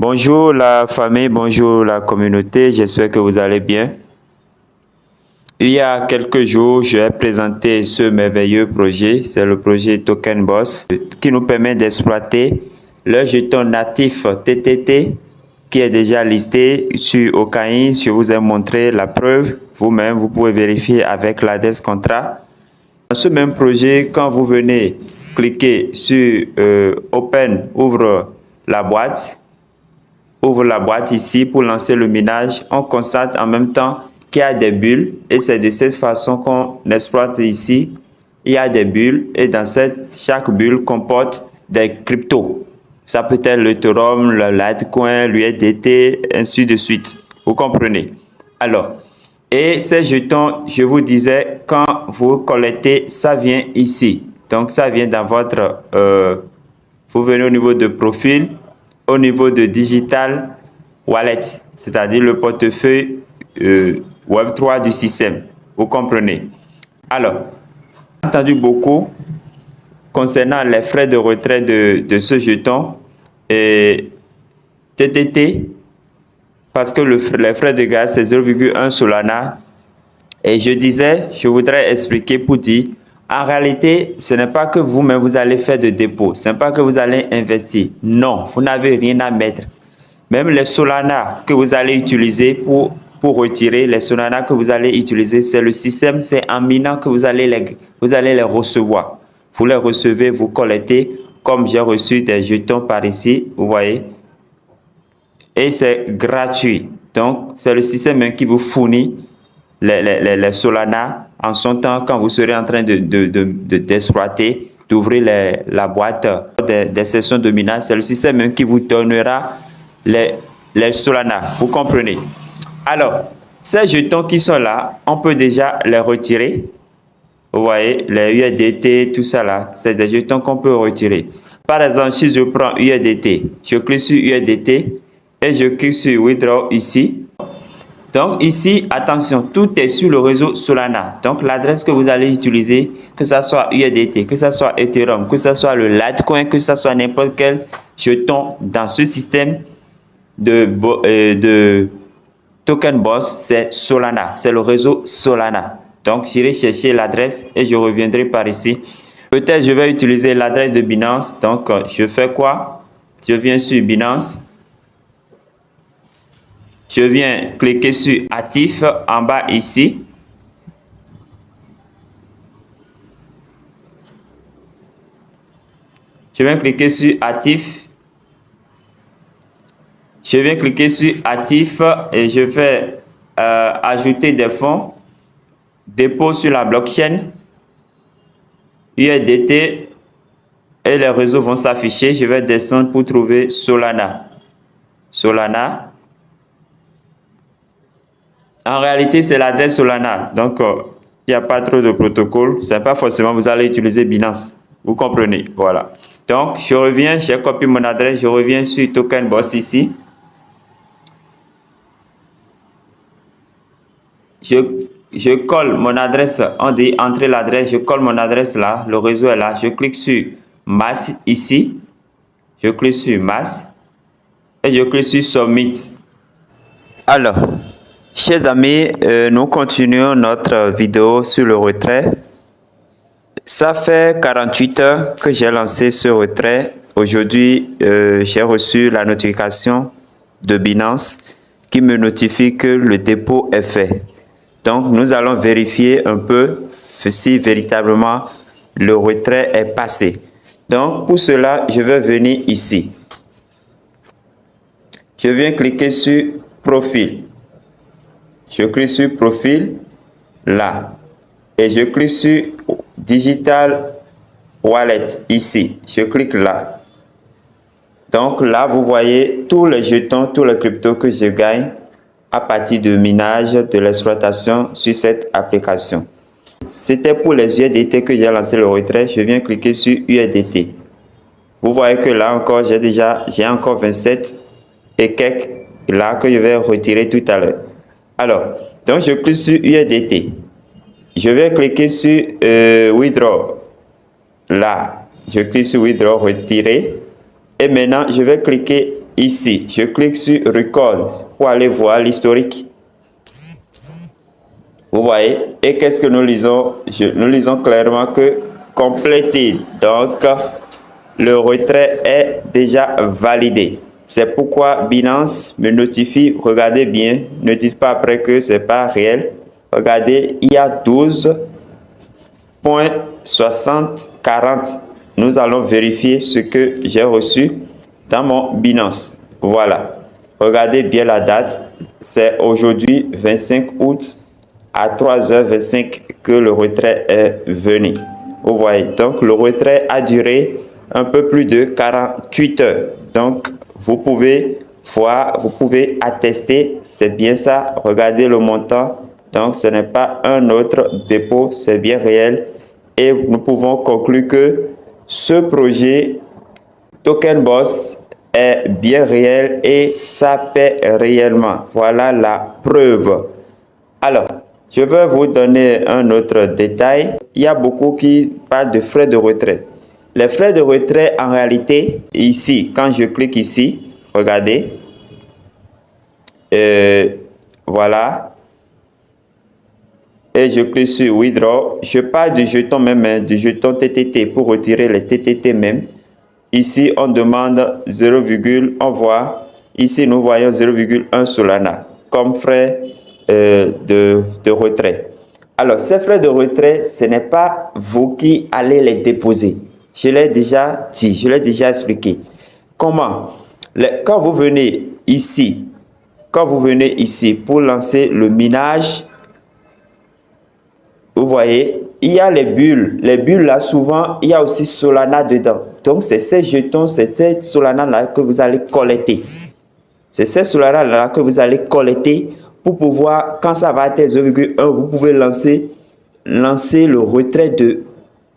Bonjour la famille, bonjour la communauté, j'espère que vous allez bien. Il y a quelques jours, j'ai présenté ce merveilleux projet, c'est le projet Token Boss qui nous permet d'exploiter le jeton natif TTT qui est déjà listé sur Okaïn. Je vous ai montré la preuve, vous-même vous pouvez vérifier avec l'adresse contrat. Dans ce même projet, quand vous venez cliquer sur Open, ouvre la boîte ici pour lancer le minage, on constate en même temps qu'il y a des bulles et c'est de cette façon qu'on exploite ici. Il y a des bulles et dans chaque bulle comporte des cryptos. Ça peut être l'Ethereum, le Litecoin, l'USDT, ainsi de suite. Vous comprenez? Alors, et ces jetons, je vous disais, quand vous collectez, ça vient ici. Donc, ça vient dans votre... vous venez au niveau de profil, au niveau de Digital Wallet, c'est-à-dire le portefeuille Web3 du système. Vous comprenez? Alors, j'ai entendu beaucoup concernant les frais de retrait de ce jeton et TTT, parce que les frais de gaz, c'est 0,1 Solana. Et je disais, je voudrais expliquer pour dire, en réalité, ce n'est pas que vous-même vous allez faire de dépôt, ce n'est pas que vous allez investir. Non, vous n'avez rien à mettre. Même les Solana que vous allez utiliser pour retirer, les Solana que vous allez utiliser, c'est le système, c'est en minant que vous allez les recevoir. Vous les recevez, vous collectez, comme j'ai reçu des jetons par ici, vous voyez. Et c'est gratuit. Donc, c'est le système qui vous fournit les Solana en son temps quand vous serez en train d'exploiter, d'ouvrir la boîte des sessions de minage. C'est le système qui vous donnera les Solana. Vous comprenez? Alors, ces jetons qui sont là, on peut déjà les retirer. Vous voyez, les USDT, tout ça là, c'est des jetons qu'on peut retirer. Par exemple, si je prends USDT, je clique sur USDT et je clique sur Withdraw ici. Donc ici, attention, tout est sur le réseau Solana. Donc l'adresse que vous allez utiliser, que ce soit USDT, que ce soit Ethereum, que ce soit le Litecoin, que ce soit n'importe quel jeton dans ce système de Token Boss, c'est Solana, c'est le réseau Solana. Donc j'irai chercher l'adresse et je reviendrai par ici. Peut-être je vais utiliser l'adresse de Binance. Donc je fais quoi? Je viens sur Binance. Je viens cliquer sur actif en bas ici. Je viens cliquer sur actif. Je viens cliquer sur actif et je vais ajouter des fonds. Dépôt sur la blockchain. USDT et les réseaux vont s'afficher. Je vais descendre pour trouver Solana. Solana. En réalité, c'est l'adresse Solana. Donc, il n'y a pas trop de protocole. Ce n'est pas forcément vous allez utiliser Binance. Vous comprenez? Voilà. Donc, je reviens, j'ai copié mon adresse. Je reviens sur Token Boss ici. Je colle mon adresse. On dit entrer l'adresse. Je colle mon adresse là. Le réseau est là. Je clique sur Mass ici. Je clique sur Mass. Et je clique sur Submit. Alors, chers amis, nous continuons notre vidéo sur le retrait. Ça fait 48 heures que j'ai lancé ce retrait. Aujourd'hui, j'ai reçu la notification de Binance qui me notifie que le dépôt est fait. Donc, nous allons vérifier un peu si véritablement le retrait est passé. Donc, pour cela, je vais venir ici. Je viens cliquer sur Profil. Je clique sur Profil, là. Et je clique sur Digital Wallet, ici. Je clique là. Donc là, vous voyez tous les jetons, tous les cryptos que je gagne à partir du minage, de l'exploitation sur cette application. C'était pour les USDT que j'ai lancé le retrait. Je viens cliquer sur USDT. Vous voyez que là encore, j'ai encore 27 et quelques là que je vais retirer tout à l'heure. Alors, donc je clique sur USDT. Je vais cliquer sur Withdraw. Là, je clique sur Withdraw, retirer. Et maintenant, je vais cliquer ici, je clique sur Record pour aller voir l'historique. Vous voyez, et qu'est-ce que nous lisons? Nous lisons clairement que complété. Donc, le retrait est déjà validé. C'est pourquoi Binance me notifie, regardez bien, ne dites pas après que c'est pas réel. Regardez, il y a 12,6040. Nous allons vérifier ce que j'ai reçu dans mon Binance. Voilà. Regardez bien la date. C'est aujourd'hui 25 août à 3h25 que le retrait est venu. Vous voyez, donc le retrait a duré un peu plus de 48 heures. Donc, vous pouvez voir, vous pouvez attester, c'est bien ça. Regardez le montant. Donc, ce n'est pas un autre dépôt, c'est bien réel. Et nous pouvons conclure que ce projet Token Boss est bien réel et ça paie réellement. Voilà la preuve. Alors, je vais vous donner un autre détail. Il y a beaucoup qui parlent de frais de retrait. Les frais de retrait, en réalité, ici, quand je clique ici, regardez, voilà, et je clique sur Withdraw. Je parle du jeton même, du jeton TTT pour retirer les TTT même. Ici, on demande 0, on voit, ici, nous voyons 0,1 Solana comme frais de retrait. Alors, ces frais de retrait, ce n'est pas vous qui allez les déposer. Je l'ai déjà dit, je l'ai déjà expliqué. Comment? Quand vous venez ici pour lancer le minage, vous voyez, il y a les bulles. Les bulles là, souvent, il y a aussi Solana dedans. Donc, c'est ces jetons, c'est ces Solana là que vous allez collecter. C'est ces Solana là que vous allez collecter pour pouvoir, quand ça va être 0,1, vous pouvez lancer le retrait de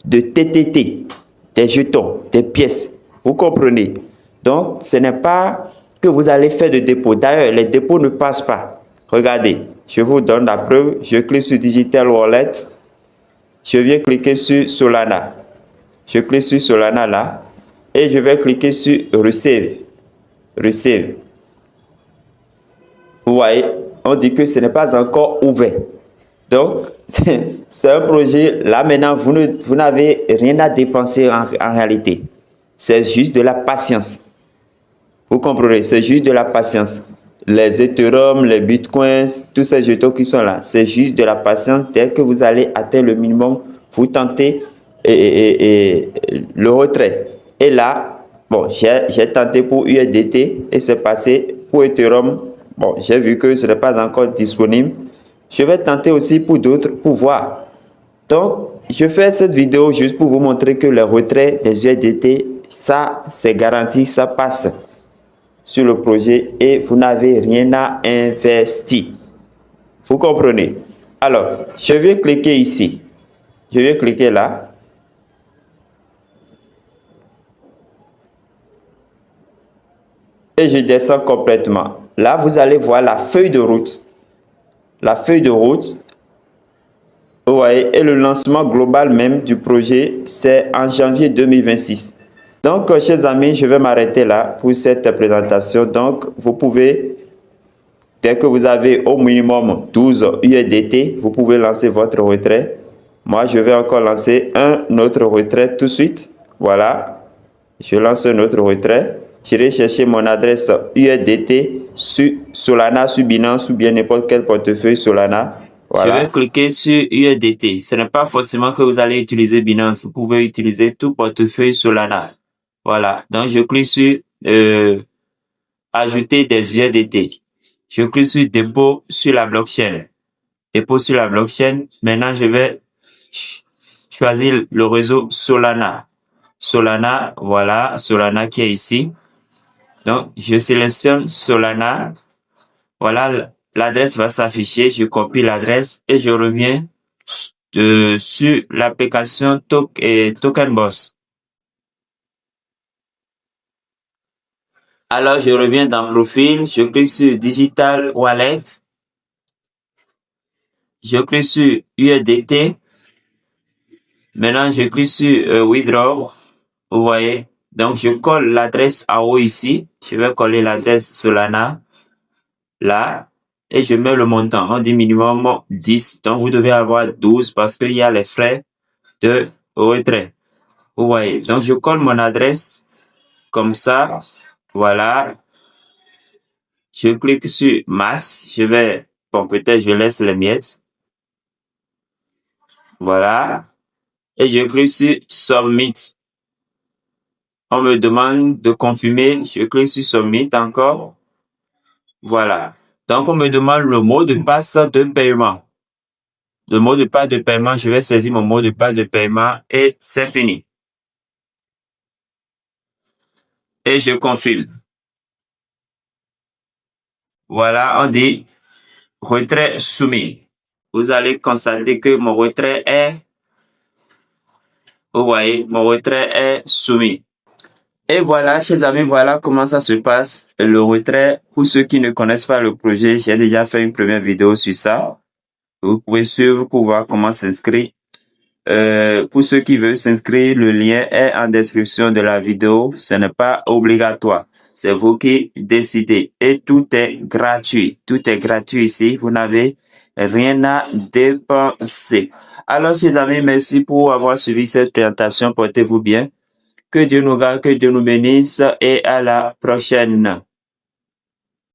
TTT, des jetons, des pièces. Vous comprenez? Donc, ce n'est pas que vous allez faire de dépôt. D'ailleurs, les dépôts ne passent pas. Regardez, je vous donne la preuve. Je clique sur Digital Wallet. Je viens cliquer sur Solana. Je clique sur Solana là. Et je vais cliquer sur Receive. Receive. Vous voyez, on dit que ce n'est pas encore ouvert. Donc, c'est un projet, là maintenant, vous n'avez rien à dépenser en réalité. C'est juste de la patience. Vous comprenez, c'est juste de la patience. Les Ethereum, les Bitcoins, tous ces jetons qui sont là, c'est juste de la patience. Dès que vous allez atteindre le minimum, vous tentez le retrait. Et là, bon, j'ai tenté pour USDT et c'est passé pour Ethereum. Bon, j'ai vu que ce n'est pas encore disponible. Je vais tenter aussi pour d'autres pour voir. Donc, je fais cette vidéo juste pour vous montrer que le retrait des USDT, ça, c'est garanti, ça passe sur le projet et vous n'avez rien à investir. Vous comprenez? Alors, je vais cliquer ici. Je vais cliquer là. Et je descends complètement. Là, vous allez voir la feuille de route. La feuille de route. Vous voyez, et le lancement global même du projet, c'est en janvier 2026. Donc, chers amis, je vais m'arrêter là pour cette présentation. Donc, vous pouvez, dès que vous avez au minimum 12 USDT, vous pouvez lancer votre retrait. Moi, je vais encore lancer un autre retrait tout de suite. Voilà, je lance un autre retrait. J'irai chercher mon adresse USDT sur Solana, sur Binance ou bien n'importe quel portefeuille Solana. Voilà. Je vais cliquer sur USDT. Ce n'est pas forcément que vous allez utiliser Binance. Vous pouvez utiliser tout portefeuille Solana. Voilà. Donc, je clique sur ajouter des USDT. Je clique sur dépôt sur la blockchain. Dépôt sur la blockchain. Maintenant, je vais choisir le réseau Solana. Solana, voilà, Solana qui est ici. Donc, je sélectionne Solana. Voilà, l'adresse va s'afficher. Je copie l'adresse et je reviens sur l'application Token Boss. Alors, je reviens dans le profil. Je clique sur Digital Wallet. Je clique sur USDT. Maintenant, je clique sur Withdraw. Vous voyez, Donc, je colle l'adresse en haut ici. Je vais coller l'adresse Solana là et je mets le montant. On dit minimum 10. Donc, vous devez avoir 12 parce qu'il y a les frais de retrait. Vous voyez. Donc, je colle mon adresse comme ça. Voilà. Je clique sur masse. Peut-être je laisse les miettes. Voilà. Et je clique sur submit. On me demande de confirmer. Je clique sur submit encore. Voilà. Donc, on me demande le mot de passe de paiement. Le mot de passe de paiement, je vais saisir mon mot de passe de paiement et c'est fini. Et je confirme. Voilà, on dit retrait soumis. Vous allez constater que mon retrait vous voyez, mon retrait est soumis. Et voilà, chers amis, voilà comment ça se passe, le retrait. Pour ceux qui ne connaissent pas le projet, j'ai déjà fait une première vidéo sur ça. Vous pouvez suivre pour voir comment s'inscrire. Pour ceux qui veulent s'inscrire, le lien est en description de la vidéo. Ce n'est pas obligatoire. C'est vous qui décidez. Et tout est gratuit. Tout est gratuit ici. Vous n'avez rien à dépenser. Alors, chers amis, merci pour avoir suivi cette présentation. Portez-vous bien. Que Dieu nous garde, que Dieu nous bénisse et à la prochaine.